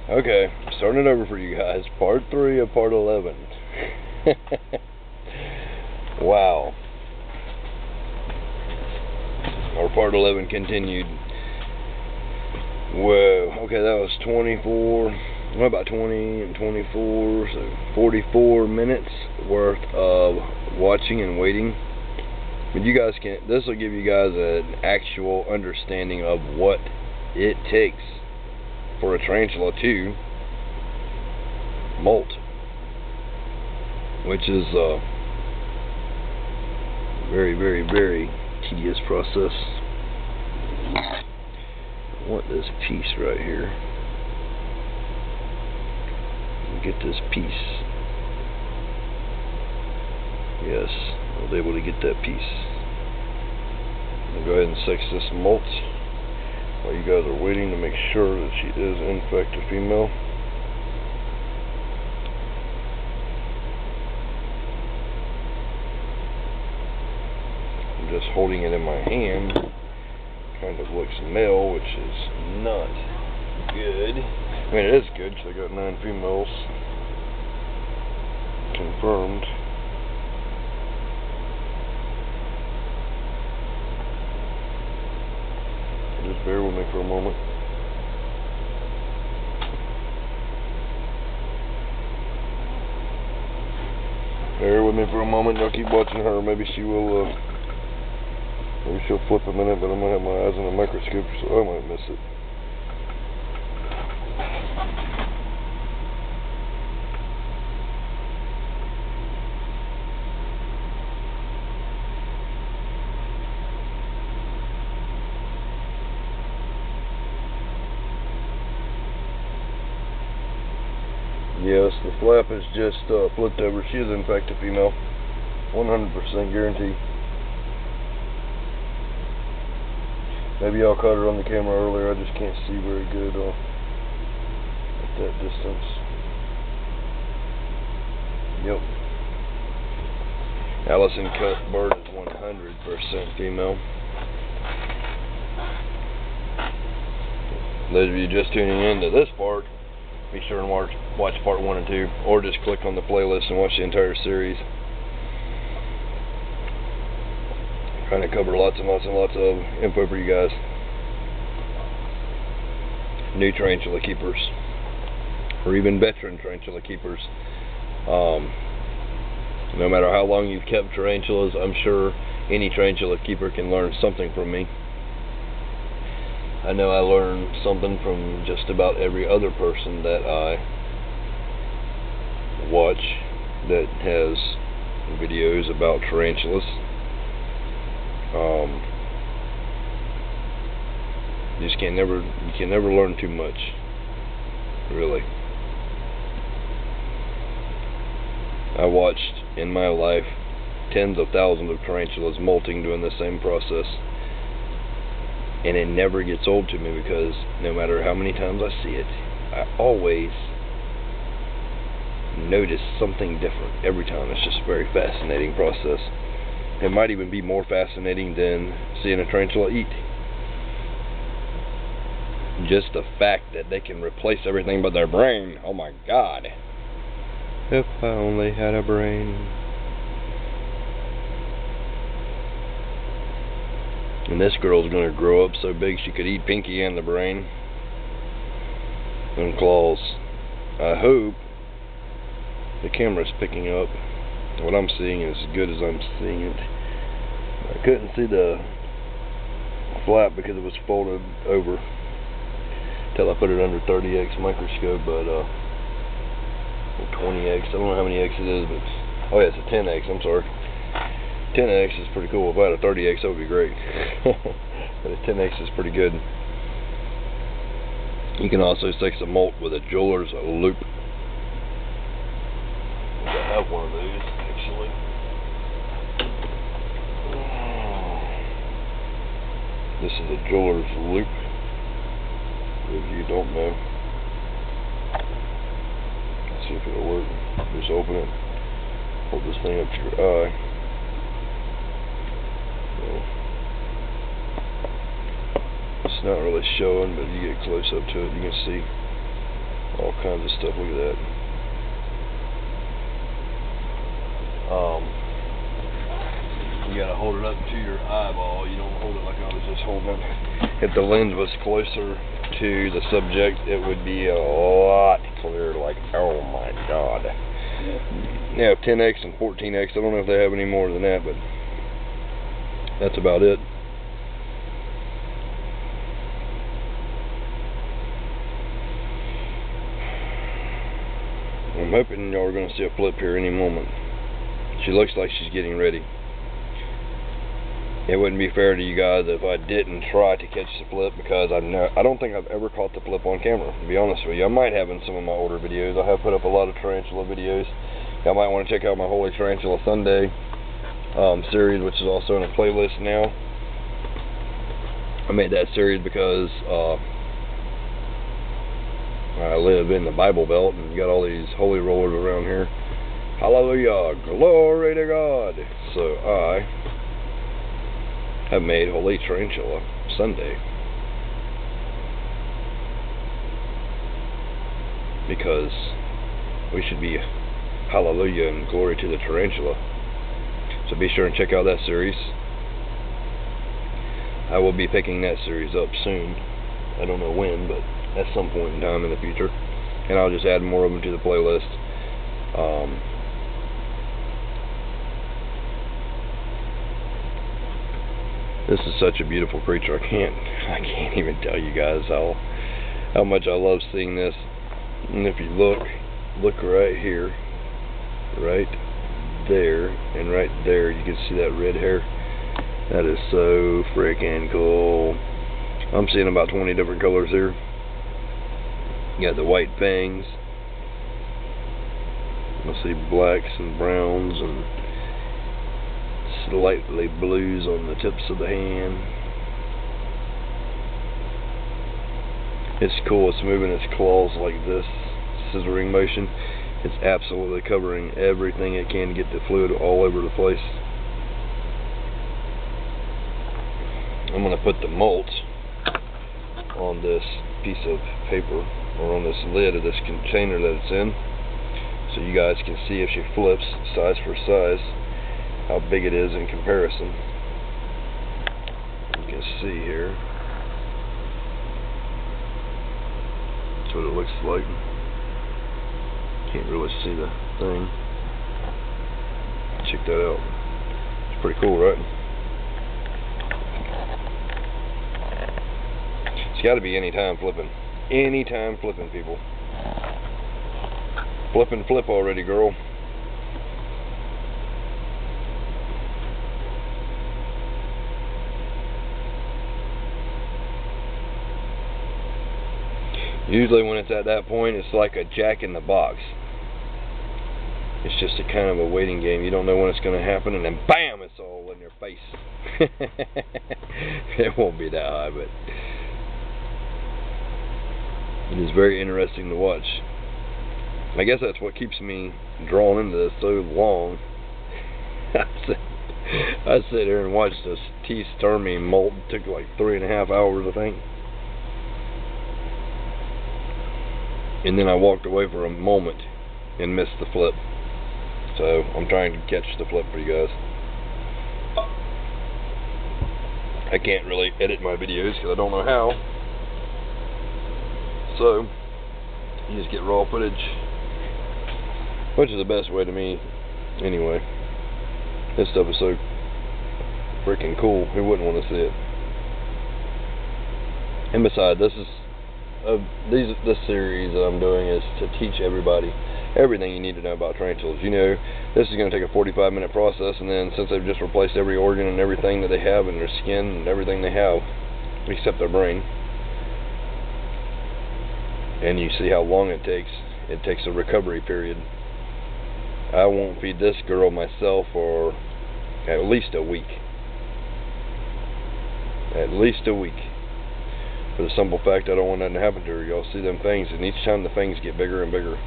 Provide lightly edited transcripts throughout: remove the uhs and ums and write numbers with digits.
Okay, starting it over for you guys. Part 3 of part 11. Wow. Our part 11 continued. Whoa. Okay, that was 24. What about 20 and 24? So 44 minutes worth of watching and waiting. But you guys can. This will give you guys an actual understanding of what it takes for a tarantula to molt, which is a very, very, very tedious process. I want this piece right here. Get this piece. Yes, I was able to get that piece. I'll go ahead and sex this molt while you guys are waiting to make sure that she is in fact a female. I'm just holding it in my hand. Kind of looks male, which is not good. I mean, it is good because I got 9 females confirmed. Just bear with me for a moment. Bear with me for a moment. I'll keep watching her. Maybe she will. Maybe she'll flip a minute, but I'm gonna have my eyes on the microscope, so I might miss it. Yes, the flap is just flipped over. She is in fact a female. 100% guarantee. Maybe y'all caught her on the camera earlier. I just can't see very good at that distance. Yep. Allison Cut Bird is 100% female. Those of you just tuning in to this part, be sure and watch part 1 and 2, or just click on the playlist and watch the entire series. I'm trying to cover lots and lots and lots of info for you guys. New tarantula keepers, or even veteran tarantula keepers. No matter how long you've kept tarantulas, I'm sure any tarantula keeper can learn something from me. I know I learned something from just about every other person that I watch that has videos about tarantulas. You can never learn too much, really. I watched in my life tens of thousands of tarantulas molting doing the same process. And it never gets old to me because no matter how many times I see it, I always notice something different every time. It's just a very fascinating process. It might even be more fascinating than seeing a tarantula eat. Just the fact that they can replace everything but their brain. Oh my God. If I only had a brain. And this girl's going to grow up so big she could eat Pinky and the brain. And claws. I hope the camera's picking up. What I'm seeing is as good as I'm seeing it. I couldn't see the flap because it was folded over until I put it under 30x microscope, but 20x, I don't know how many x it is, but oh yeah, it's a 10x, I'm sorry. 10x is pretty cool. If I had a 30x, that would be great. But a 10x is pretty good. You can also sex a molt with a jeweler's loop. I have one of those, actually. This is a jeweler's loop. If you don't know. Let's see if it'll work. Just open it. Hold this thing up to your eye. It's not really showing, but if you get close up to it, you can see All kinds of stuff. Look at that. You gotta hold it up to your eyeball. You don't hold it like I was just holding it. If the lens was closer to the subject, it would be a lot clearer. Like, oh my God. Now 10x and 14x. I don't know if they have any more than that, but that's about it. I'm hoping y'all are going to see a flip here any moment. She looks like she's getting ready. It wouldn't be fair to you guys if I didn't try to catch the flip, because I don't think I've ever caught the flip on camera, to be honest with you. I might have in some of my older videos. I have put up a lot of tarantula videos. Y'all might want to check out my Holy Tarantula Sunday series, which is also in a playlist now. I made that series because I live in the Bible Belt, and you got all these holy rollers around here. Hallelujah, glory to God. So I have made Holy Tarantula Sunday because we should be hallelujah and glory to the tarantula. So be sure and check out that series. I will be picking that series up soon. I don't know when, but at some point in time in the future. And I'll just add more of them to the playlist. This is such a beautiful creature. I can't even tell you guys how much I love seeing this. And if you look right here, right there, and right there, you can see that red hair. That is so freaking cool. I'm seeing about 20 different colors here. You got the white fangs. I see blacks and browns and slightly blues on the tips of the hand. It's cool. It's moving its claws like this, scissoring motion. It's absolutely covering everything it can to get the fluid all over the place. I'm going to put the molt on this piece of paper, or on this lid of this container that it's in, so you guys can see if she flips size for size how big it is in comparison. You can see here. That's what it looks like. Can't really see the thing. Check that out. It's pretty cool, right? It's got to be anytime flipping. Anytime flipping, people. Flip and flip already, girl. Usually when it's at that point, it's like a jack in the box. It's just a kind of a waiting game. You don't know when it's going to happen, and then BAM! It's all in your face. It won't be that high, but it is very interesting to watch. I guess that's what keeps me drawn into this so long. I sit here and watch this teeth sturmy molt. It took like 3.5 hours, I think. And then I walked away for a moment and missed the flip. So I'm trying to catch the flip for you guys. I can't really edit my videos because I don't know how. So you just get raw footage, which is the best way to me anyway. This stuff is so freaking cool. Who wouldn't want to see it? And besides, this series that I'm doing is to teach everybody everything you need to know about tarantulas. You know, this is going to take a 45-minute process, and then since they've just replaced every organ and everything that they have in their skin and everything they have, except their brain, and you see how long it takes a recovery period. I won't feed this girl myself for at least a week. At least a week. For the simple fact I don't want nothing to happen to her. Y'all see them fangs, and each time the fangs get bigger and bigger.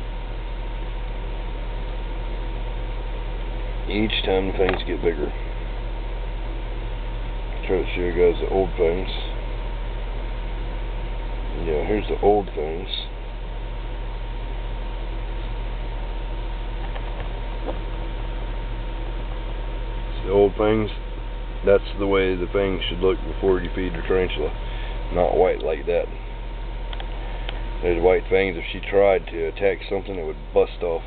Each time the fangs get bigger. I'll try to show you guys the old fangs. Yeah, here's the old fangs. the old fangs, that's the way the fangs should look before you feed your tarantula. Not white like that. Those white fangs, if she tried to attack something, it would bust off.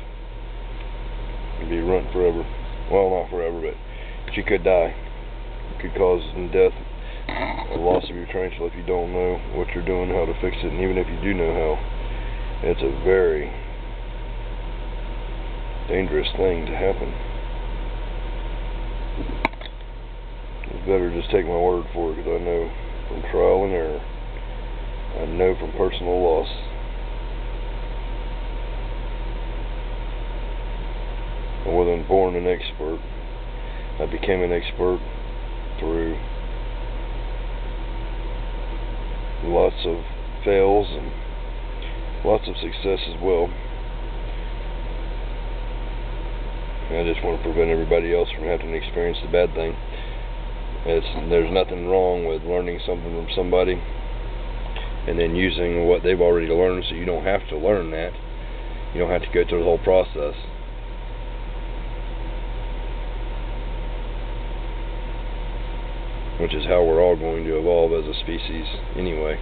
It'd be runt forever. Well, not forever, but she could die. It could cause death, a loss of your tarantula if you don't know what you're doing, how to fix it, and even if you do know how, it's a very dangerous thing to happen. It's better just take my word for it, because I know from trial and error. I know from personal loss. I wasn't born an expert. I became an expert through lots of fails and lots of success as well. And I just want to prevent everybody else from having to experience the bad thing. There's nothing wrong with learning something from somebody and then using what they've already learned, so you don't have to learn that. You don't have to go through the whole process. Which is how we're all going to evolve as a species anyway.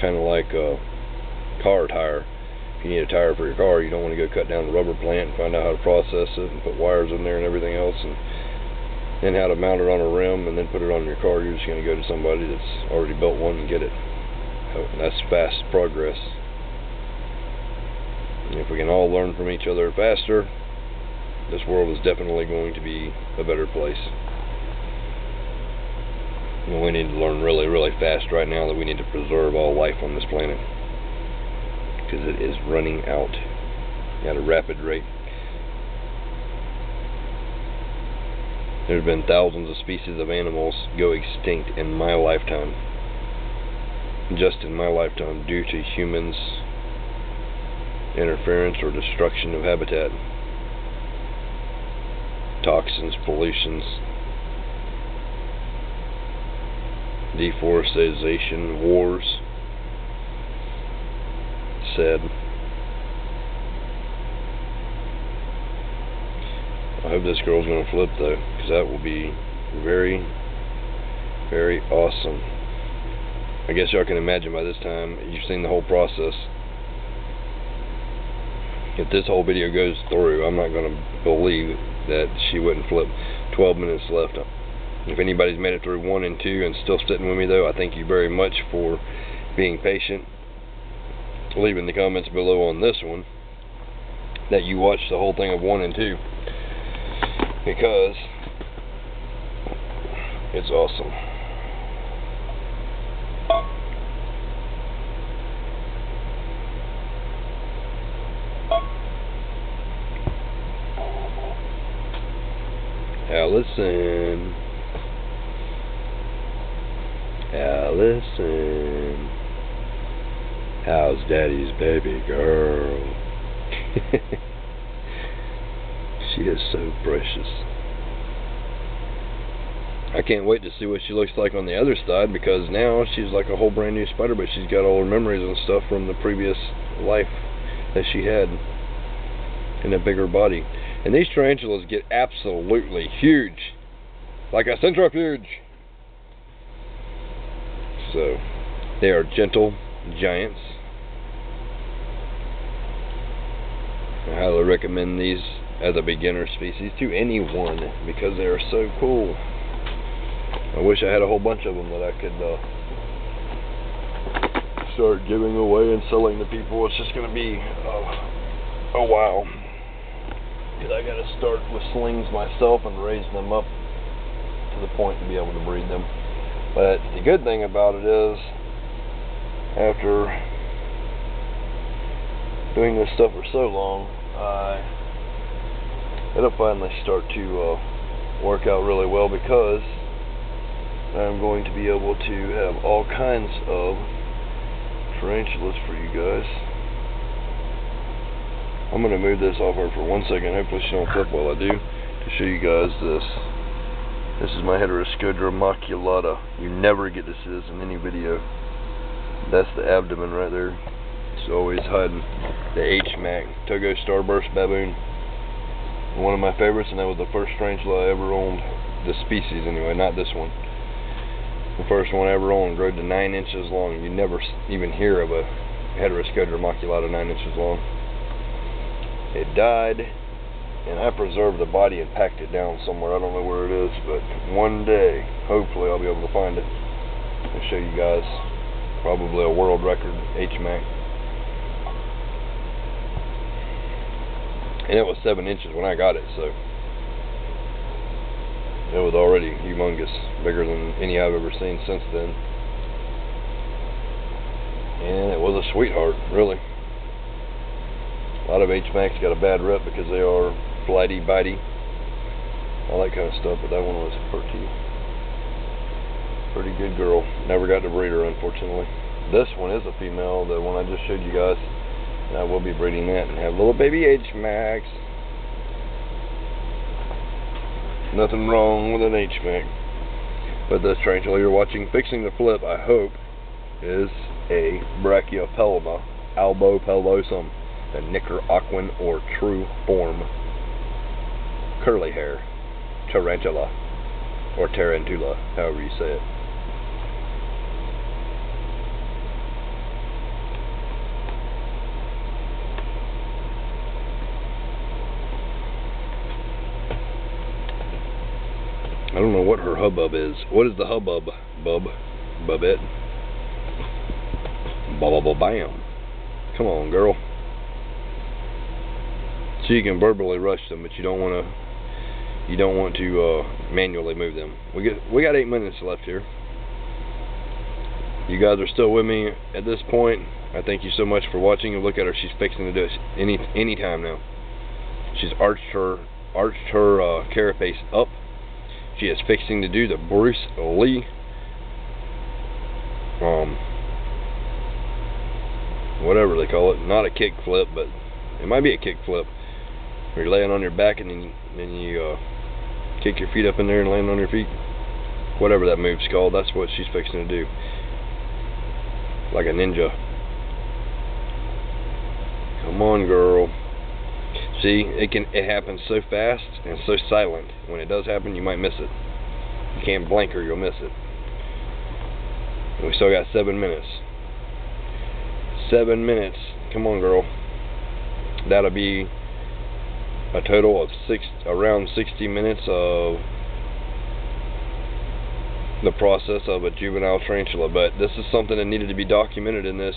Kind of like a car tire. If you need a tire for your car, you don't want to go cut down the rubber plant and find out how to process it and put wires in there and everything else, and then how to mount it on a rim and then put it on your car. You're just going to go to somebody that's already built one and get it. That's fast progress. And if we can all learn from each other faster, this world is definitely going to be a better place. And we need to learn really, really fast right now that we need to preserve all life on this planet, because it is running out at a rapid rate. There have been thousands of species of animals go extinct in my lifetime. Just in my lifetime, due to humans' interference or destruction of habitat, toxins, pollutions, deforestation, wars. Sad. I hope this girl's gonna flip though, because that will be very, very awesome. I guess y'all can imagine by this time you've seen the whole process. If this whole video goes through, I'm not going to believe that she wouldn't flip. 12 minutes left. If anybody's made it through 1 and 2 and still sitting with me though, I thank you very much for being patient. Leave in the comments below on this one that you watched the whole thing of 1 and 2, because it's awesome. Allison, how's Daddy's baby girl? She is so precious. I can't wait to see what she looks like on the other side, because now she's like a whole brand new spider, but she's got all her memories and stuff from the previous life that she had in a bigger body. And these tarantulas get absolutely huge, like a centrifuge. So, they are gentle giants. I highly recommend these as a beginner species to anyone, because they are so cool. I wish I had a whole bunch of them that I could start giving away and selling to people. It's just going to be a while. I got to start with slings myself and raise them up to the point to be able to breed them. But the good thing about it is, after doing this stuff for so long, it'll finally start to work out really well, because I'm going to be able to have all kinds of tarantulas for you guys. I'm going to move this off her for 1 second. Hopefully she don't flip while I do, to show you guys this. This is my Heteroscodra maculata. You never get to see this in any video. That's the abdomen right there. It's always hiding. The H-Mac, Togo Starburst Baboon. One of my favorites, and that was the first tarantula I ever owned. The species anyway, not this one. The first one I ever owned grew to 9 inches long. You never even hear of a Heteroscodra maculata 9 inches long. It died, and I preserved the body and packed it down somewhere. I don't know where it is, but one day, hopefully, I'll be able to find it and show you guys. Probably a world record H-Mac. And it was 7 inches when I got it, so it was already humongous, bigger than any I've ever seen since then. And it was a sweetheart, really. A lot of H-Macs got a bad rep because they are flighty, bitey, all that kind of stuff, but that one was pretty good girl. Never got to breed her, unfortunately. This one is a female, the one I just showed you guys, and I will be breeding that and have little baby H-Macs. Nothing wrong with an H-Mac. But this tarantula you're watching fixing the flip, I hope, is a Brachypelma albopelosum, a Nicaraguan or true form curly hair tarantula, or tarantula, however you say it. I don't know what her hubbub is. What is the hubbub? Bubette? Bam. Come on, girl. So you can verbally rush them, but you don't want to manually move them. We got 8 minutes left here. You guys are still with me at this point. I thank you so much for watching. And look at her; she's fixing to do it any time now. She's arched her carapace up. She is fixing to do the Bruce Lee whatever they call it. Not a kick flip, but it might be a kick flip. Where you're laying on your back and then you kick your feet up in there and land on your feet. Whatever that move's called, that's what she's fixing to do. Like a ninja. Come on, girl. See, it happens so fast and so silent. When it does happen, you might miss it. You can't blink or you'll miss it. And we still got 7 minutes. 7 minutes. Come on, girl. That'll be a total of around 60 minutes of the process of a juvenile tarantula. But this is something that needed to be documented in this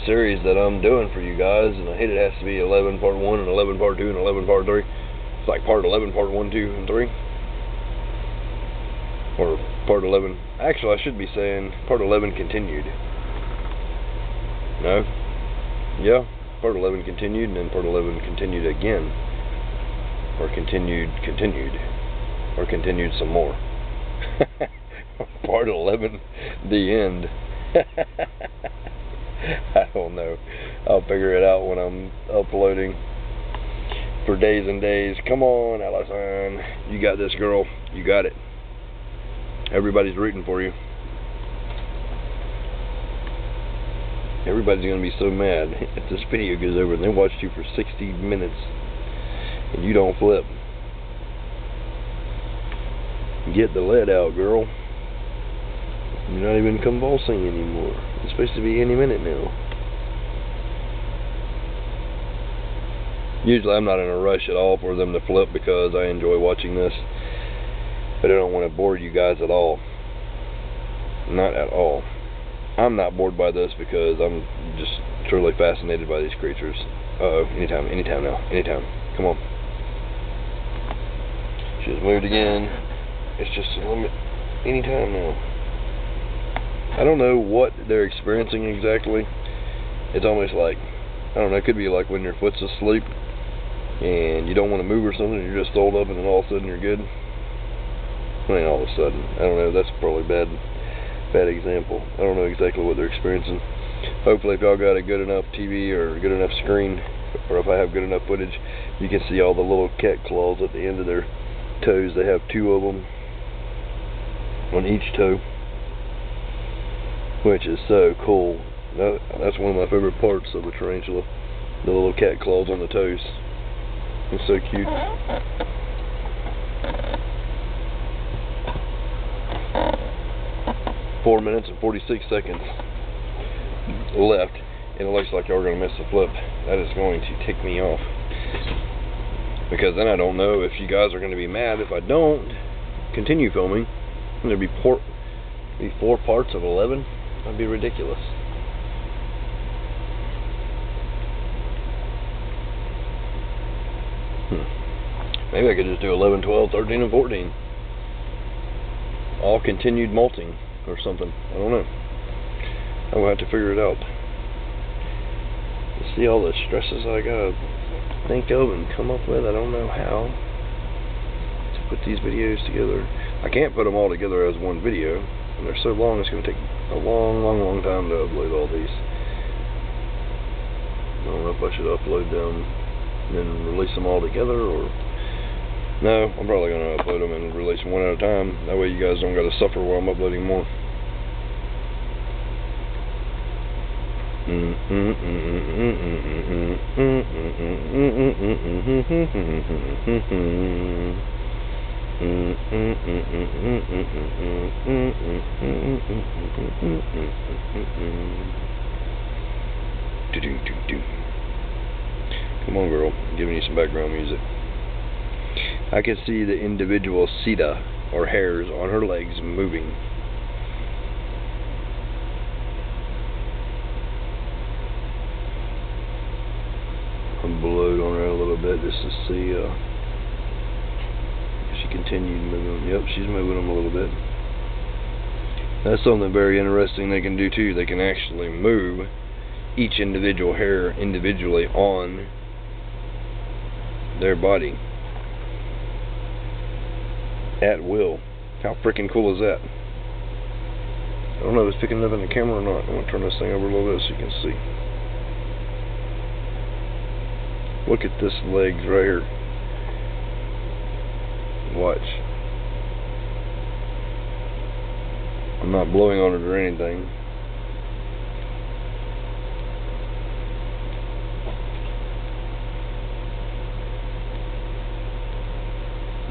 series that I'm doing for you guys, and I hate it has to be 11 part 1 and 11 part 2 and 11 part 3. It's like part 11, part 1, 2, and 3. Or part 11. Actually, I should be saying part 11 continued. No? Yeah. Part 11 continued, and then part 11 continued again. Or continued, or continued some more. Part 11, the end. I don't know. I'll figure it out when I'm uploading for days and days. Come on, Allison. You got this, girl. You got it. Everybody's rooting for you. Everybody's going to be so mad if this video goes over and they watched you for 60 minutes and you don't flip. Get the lead out, girl. You're not even convulsing anymore. It's supposed to be any minute now. Usually I'm not in a rush at all for them to flip because I enjoy watching this. But I don't want to bore you guys at all. Not at all. I'm not bored by this because I'm just truly fascinated by these creatures. Uh-oh, anytime now, anytime. Come on. She's moved again. It's just a limit. Anytime now. I don't know what they're experiencing exactly. It's almost like, I don't know, it could be like when your foot's asleep and you don't want to move or something, you're just rolled up and then all of a sudden you're good. I mean, all of a sudden. I don't know, that's probably bad example. I don't know exactly what they're experiencing. Hopefully if y'all got a good enough TV or a good enough screen, or if I have good enough footage, you can see all the little cat claws at the end of their toes. They have 2 of them. on each toe, which is so cool. That's one of my favorite parts of a tarantula, the little cat claws on the toes. It's so cute. Four minutes and 46 seconds left, and it looks like y'all are going to miss the flip. That is going to tick me off, because then I don't know if you guys are going to be mad if I don't continue filming. There'd be 4 parts of 11. That'd be ridiculous. Maybe I could just do 11, 12, 13, and 14. All continued molting or something. I don't know. I will have to figure it out. To see all the stresses I gotta think of and come up with, I don't know how to put these videos together. I can't put them all together as one video, and they're so long it's going to take a long time to upload all these. I don't know if I should upload them and then release them all together, or no, I'm probably going to upload them and release them one at a time. That way you guys don't got to suffer while I'm uploading more. Come on, girl. I'm giving you some background music. I can see the individual seta, or hairs, on her legs moving. I'm blowed on her a little bit just to see if she continued moving. Yep, she's moving them a little bit. That's something very interesting they can do too. They can actually move each individual hair individually on their body at will. How freaking cool is that? I don't know if it's picking it up in the camera or not. I'm going to turn this thing over a little bit so you can see. Look at this legs right here. Watch. I'm not blowing on it or anything.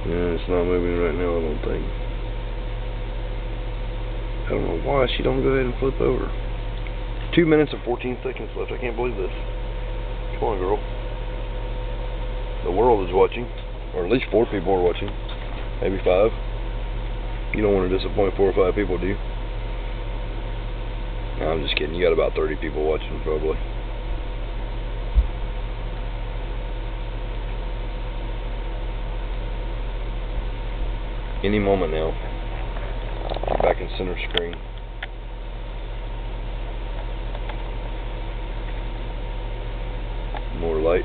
Yeah, it's not moving right now, I don't think. I don't know why she don't go ahead and flip over. 2 minutes and 14 seconds left. I can't believe this. Come on, girl. The world is watching. Or at least 4 people are watching. Maybe 5. You don't want to disappoint 4 or 5 people, do you? No, I'm just kidding. You got about 30 people watching, probably. Any moment now. Back in center screen. More light.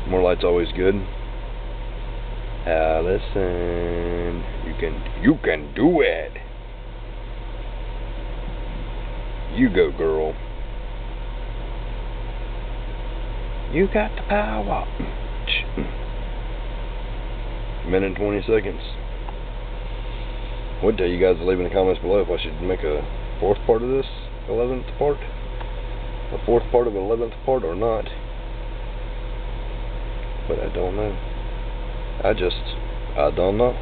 More light's always good. Allison, you can do it. You go, girl. You got the power. Minute and 20 seconds. I would tell you guys to leave in the comments below if I should make a 4th part of this 11th part, a 4th part of an 11th part or not. But I don't know. I don't know.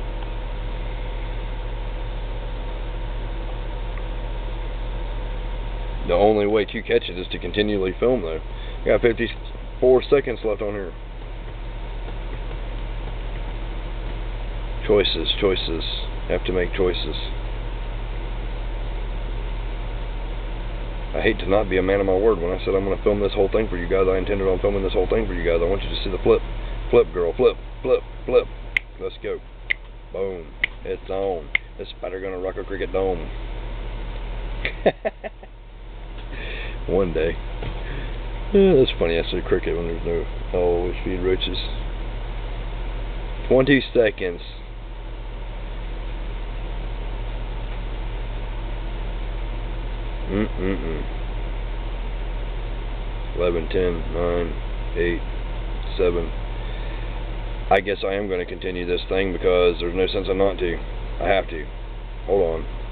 The only way to catch it is to continually film, though. We got 54 seconds left on here. Choices. Have to make choices. I hate to not be a man of my word. When I said I'm going to film this whole thing for you guys, I intended on filming this whole thing for you guys. I want you to see the flip. Flip, girl. Flip. Flip. Flip. Let's go. Boom. It's on. This spider gonna rock a cricket dome. One day. Yeah, that's funny. I say cricket when there's no. I always feed roaches. 20 seconds. Mm-mm-mm. 11, 10, 9, 8, 7, I guess I am going to continue this thing because there's no sense in not to. I have to. Hold on.